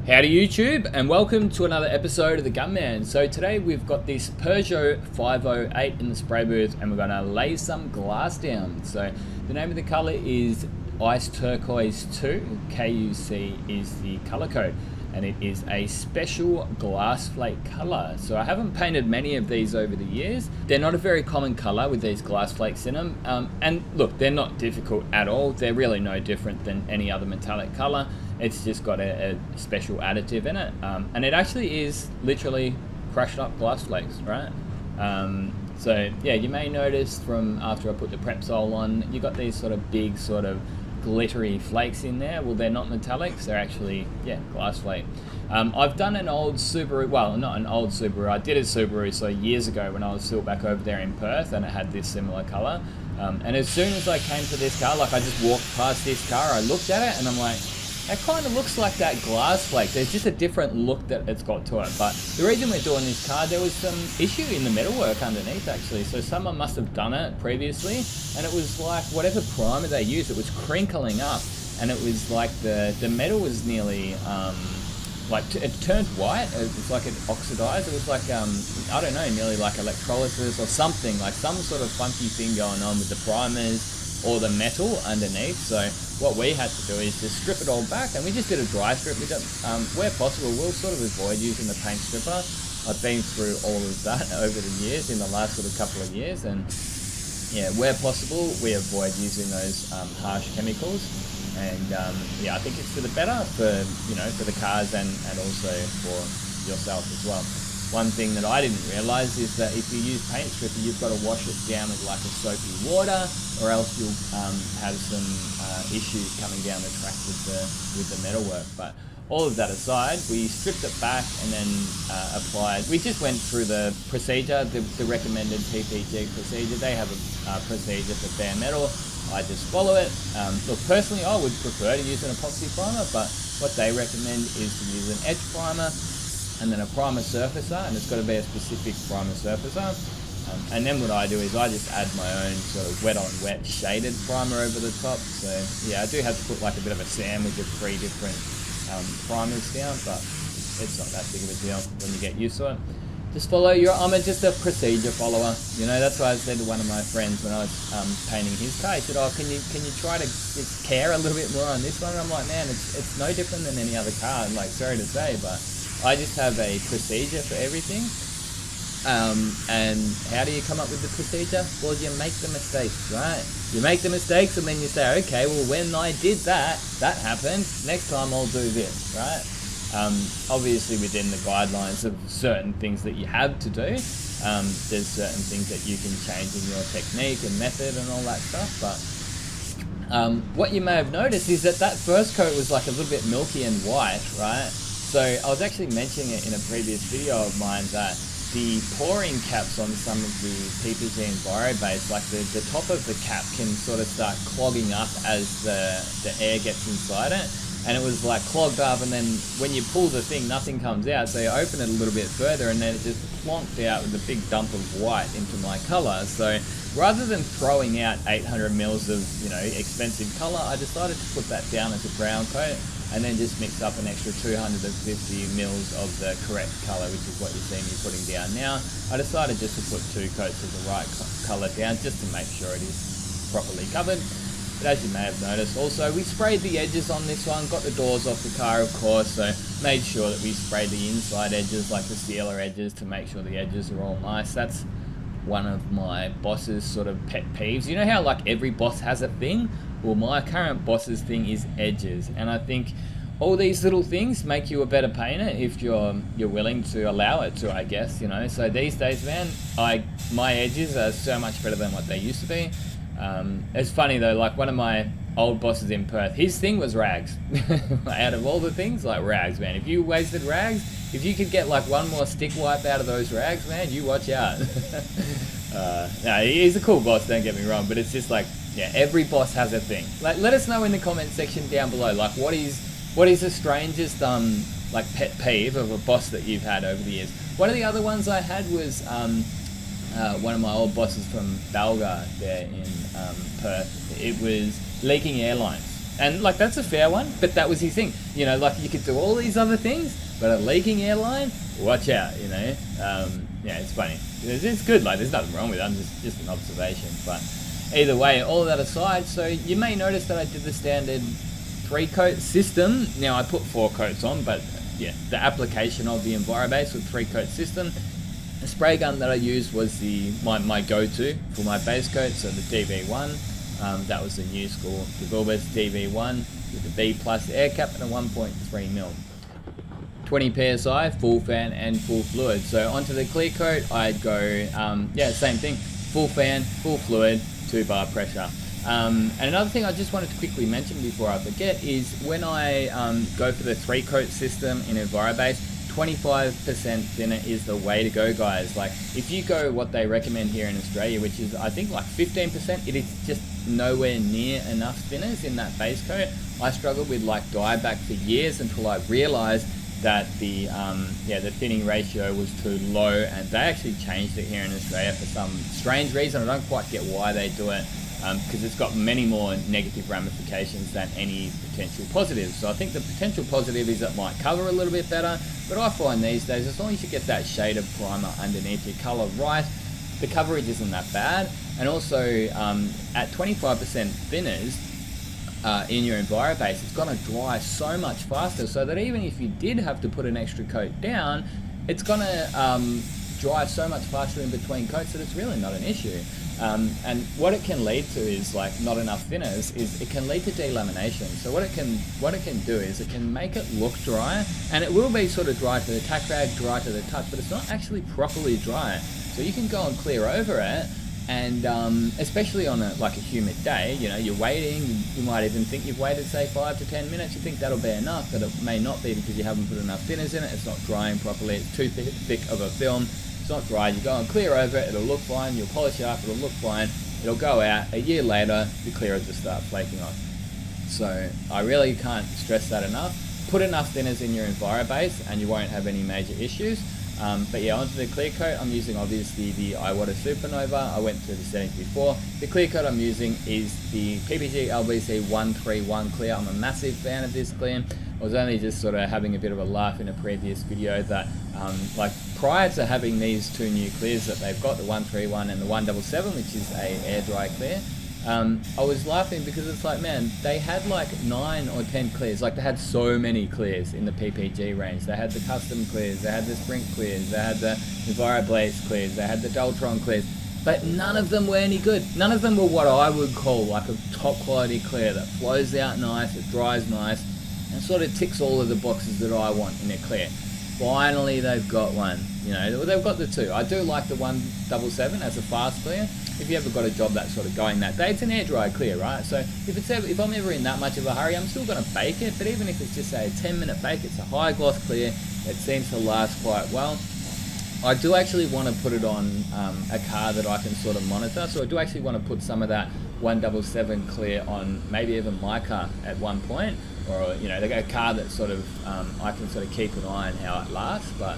Howdy YouTube, and welcome to another episode of The Gunman. So today we've got this Peugeot 508 in the spray booth and we're going to lay some glass down. So the name of the colour is Ice Turquoise 2, KUC is the colour code, and it is a special glass flake colour. So I haven't painted many of these over the years. They're not a very common colour with these glass flakes in them, and look, they're not difficult at all. They're really no different than any other metallic colour. It's just got a special additive in it, and it actually is literally crushed up glass flakes, right? So yeah, you may notice from after I put the Prepsol on, you got these sort of big sort of glittery flakes in there. Well, they're not metallics, they're actually, yeah, glass flake. I've done an old Subaru, well, not an old Subaru, I did a Subaru so years ago when I was still back over there in Perth, and it had this similar colour. And as soon as I came to this car, like I just walked past this car, I looked at it and I'm like, it kind of looks like that glass flake. There's just a different look that it's got to it. But the reason we're doing this car, there was some issue in the metalwork underneath actually. So someone must have done it previously, and it was like whatever primer they used, it was crinkling up, and it was like the metal was nearly like it turned white. It was like it oxidized. It was like I don't know, nearly like electrolysis or something, like some sort of funky thing going on with the primers or the metal underneath. So what we had to do is just strip it all back, and we just did a dry strip. We don't, where possible, we'll sort of avoid using the paint stripper. I've been through all of that over the years, in the last sort of couple of years, and yeah, where possible, we avoid using those harsh chemicals. And yeah, I think it's for the better for, you know, for the cars and also for yourself as well. One thing that I didn't realise is that if you use paint stripper, you've got to wash it down with like a soapy water, or else you'll have some issues coming down the track with the metalwork. But all of that aside, we stripped it back and then applied. We just went through the procedure, the recommended PPG procedure. They have a procedure for bare metal. I just follow it. Look, personally, I would prefer to use an epoxy primer, but what they recommend is to use an edge primer and then a primer surfacer, and it's got to be a specific primer surfacer. And then what I do is I just add my own sort of wet on wet shaded primer over the top. So yeah, I do have to put like a bit of a sandwich of 3 different primers down, but it's not that big of a deal when you get used to it. Just follow I'm just a procedure follower. You know, that's why I said to one of my friends when I was painting his car, he said, oh, can you try to just care a little bit more on this one? And I'm like, man, it's no different than any other car. I'm like, sorry to say, but I just have a procedure for everything. And how do you come up with the procedure? Well, you make the mistakes, right? You make the mistakes and then you say, okay, well, when I did that happened. Next time I'll do this, right? Obviously within the guidelines of certain things that you have to do. There's certain things that you can change in your technique and method and all that stuff, but what you may have noticed is that first coat was like a little bit milky and white, right? So I was actually mentioning it in a previous video of mine that the pouring caps on some of the PPG Enviro base, like the top of the cap can sort of start clogging up as the air gets inside it. And it was like clogged up, and then when you pull the thing, nothing comes out. So you open it a little bit further, and then it just plonked out with a big dump of white into my color. So rather than throwing out 800 mils of, you know, expensive color, I decided to put that down as a brown coat, and then just mix up an extra 250 mils of the correct color, which is what you see me putting down now. I decided just to put 2 coats of the right color down, just to make sure it is properly covered. But as you may have noticed, also we sprayed the edges on this one, got the doors off the car of course, so made sure that we sprayed the inside edges, like the sealer edges, to make sure the edges are all nice. That's one of my boss's sort of pet peeves. You know how like every boss has a thing? Well, my current boss's thing is edges, and I think all these little things make you a better painter if you're willing to allow it to, I guess, you know. So these days, man, my edges are so much better than what they used to be. It's funny though, like one of my old bosses in Perth, his thing was rags. Out of all the things, like rags, man. If you wasted rags, if you could get like one more stick wipe out of those rags, man, you watch out. No, he's a cool boss, don't get me wrong, but it's just like, yeah, every boss has a thing. Like, let us know in the comment section down below, like what is the strangest like pet peeve of a boss that you've had over the years. One of the other ones I had was one of my old bosses from Balga there in Perth. It was leaking airlines. And like, that's a fair one, but that was his thing. You know, like, you could do all these other things, but a leaking airline, watch out, you know. Yeah, it's funny. It's good, like, there's nothing wrong with it. I'm just an observation. But either way, all of that aside, so you may notice that I did the standard 3-coat system. Now, I put 4 coats on, but yeah, the application of the EnviroBase with 3-coat system. The spray gun that I used was my go-to for my base coat, so the DV1. That was the new school, the Vilbus DV1 with the B plus air cap and a 1.3 mil. 20 psi, full fan and full fluid. So onto the clear coat, I'd go, yeah, same thing, full fan, full fluid, 2 bar pressure. And another thing I just wanted to quickly mention before I forget is when I go for the 3-coat system in EnviroBase, 25% thinner is the way to go, guys. Like, if you go what they recommend here in Australia, which is I think like 15%, it is just nowhere near enough thinners in that base coat. I struggled with like dieback for years until I realized that the thinning ratio was too low, and they actually changed it here in Australia for some strange reason. I don't quite get why they do it, because it's got many more negative ramifications than any potential positives. So I think the potential positive is it might cover a little bit better, but I find these days, as long as you get that shade of primer underneath your color right, the coverage isn't that bad. And also at 25% thinners, in your EnviroBase, it's going to dry so much faster, so that even if you did have to put an extra coat down, it's going to dry so much faster in between coats that it's really not an issue. And what it can lead to is, like, not enough thinners, is it can lead to delamination. So what it can do is it can make it look dry, and it will be sort of dry to the tack rag, dry to the touch, but it's not actually properly dry. So you can go and clear over it, and especially on a humid day, you know, you're waiting, you might even think you've waited, say, 5 to 10 minutes, you think that'll be enough, but it may not be, because you haven't put enough thinners in it, it's not drying properly, it's too thick of a film, it's not dry. You go and clear over it, it'll look fine, you'll polish it up, it'll look fine, it'll go out, a year later, the clear will just start flaking off. So I really can't stress that enough. Put enough thinners in your EnviroBase and you won't have any major issues. But yeah, onto the clear coat, I'm using obviously the iWater Supernova. I went through the settings before. The clear coat I'm using is the PPG LBC 131 clear. I'm a massive fan of this clear. I was only just sort of having a bit of a laugh in a previous video that like, prior to having these 2 new clears that they've got, the 131 and the 177, which is a air dry clear, I was laughing because it's like, man, they had like 9 or 10 clears. Like, they had so many clears in the PPG range. They had the custom clears, they had the sprint clears, they had the EnviroBase clears, they had the Deltron clears, but none of them were any good. None of them were what I would call like a top quality clear that flows out nice, it dries nice, and sort of ticks all of the boxes that I want in a clear. Finally, they've got one. You know, they've got the 2. I do like the 177 as a fast clear. If you ever got a job that's sort of going that day, it's an air dry clear, right? So if I'm ever in that much of a hurry, I'm still going to bake it. But even if it's just, say, a 10-minute bake, it's a high gloss clear. It seems to last quite well. I do actually want to put it on a car that I can sort of monitor. So I do actually want to put some of that 177 clear on maybe even my car at one point, or, you know, a car that sort of I can sort of keep an eye on how it lasts. But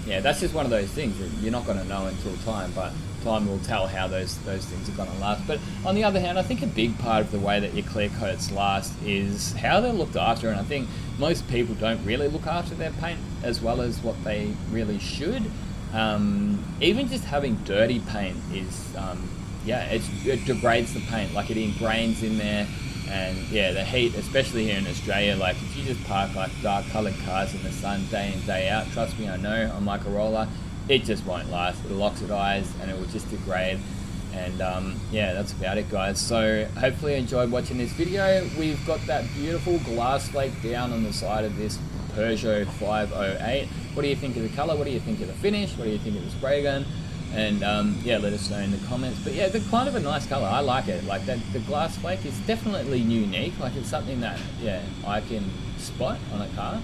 yeah, that's just one of those things that you're not going to know until time, but time will tell how those things are going to last. But on the other hand, I think a big part of the way that your clear coats last is how they're looked after, and I think most people don't really look after their paint as well as what they really should. Even just having dirty paint is yeah, it degrades the paint, like it ingrains in there. And yeah, the heat, especially here in Australia, like if you just park like dark coloured cars in the sun day in, day out, trust me, I know, on my Corolla, it just won't last. It'll oxidize and it will just degrade. And yeah, that's about it, guys. So hopefully you enjoyed watching this video. We've got that beautiful glass flake down on the side of this Peugeot 508. What do you think of the colour? What do you think of the finish? What do you think of the spray gun? And yeah, let us know in the comments. But yeah, they're kind of a nice colour. I like it. Like that, the glass flake is definitely unique. Like, it's something that, yeah, I can spot on a car.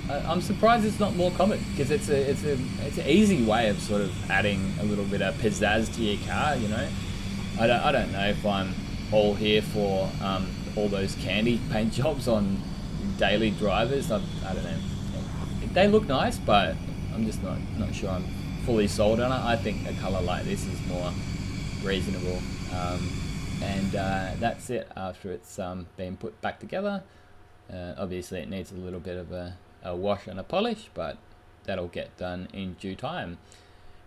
I'm surprised it's not more common, because it's an easy way of sort of adding a little bit of pizzazz to your car. You know, I don't know if I'm all here for all those candy paint jobs on daily drivers. I don't know. They look nice, but I'm just not sure I'm fully sold on it. I think a colour like this is more reasonable. and that's it after it's been put back together. Obviously it needs a little bit of a wash and a polish, but that'll get done in due time.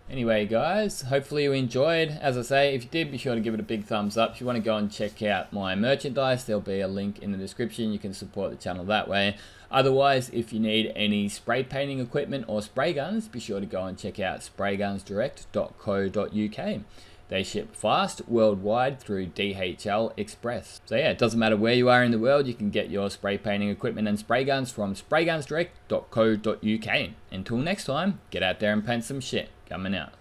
Anyway guys, hopefully you enjoyed. As I say, if you did, be sure to give it a big thumbs up. If you want to go and check out my merchandise, there'll be a link in the description. You can support the channel that way. Otherwise, if you need any spray painting equipment or spray guns, be sure to go and check out spraygunsdirect.co.uk. They ship fast worldwide through DHL Express. So yeah, it doesn't matter where you are in the world, you can get your spray painting equipment and spray guns from spraygunsdirect.co.uk. Until next time, get out there and paint some shit. Coming out.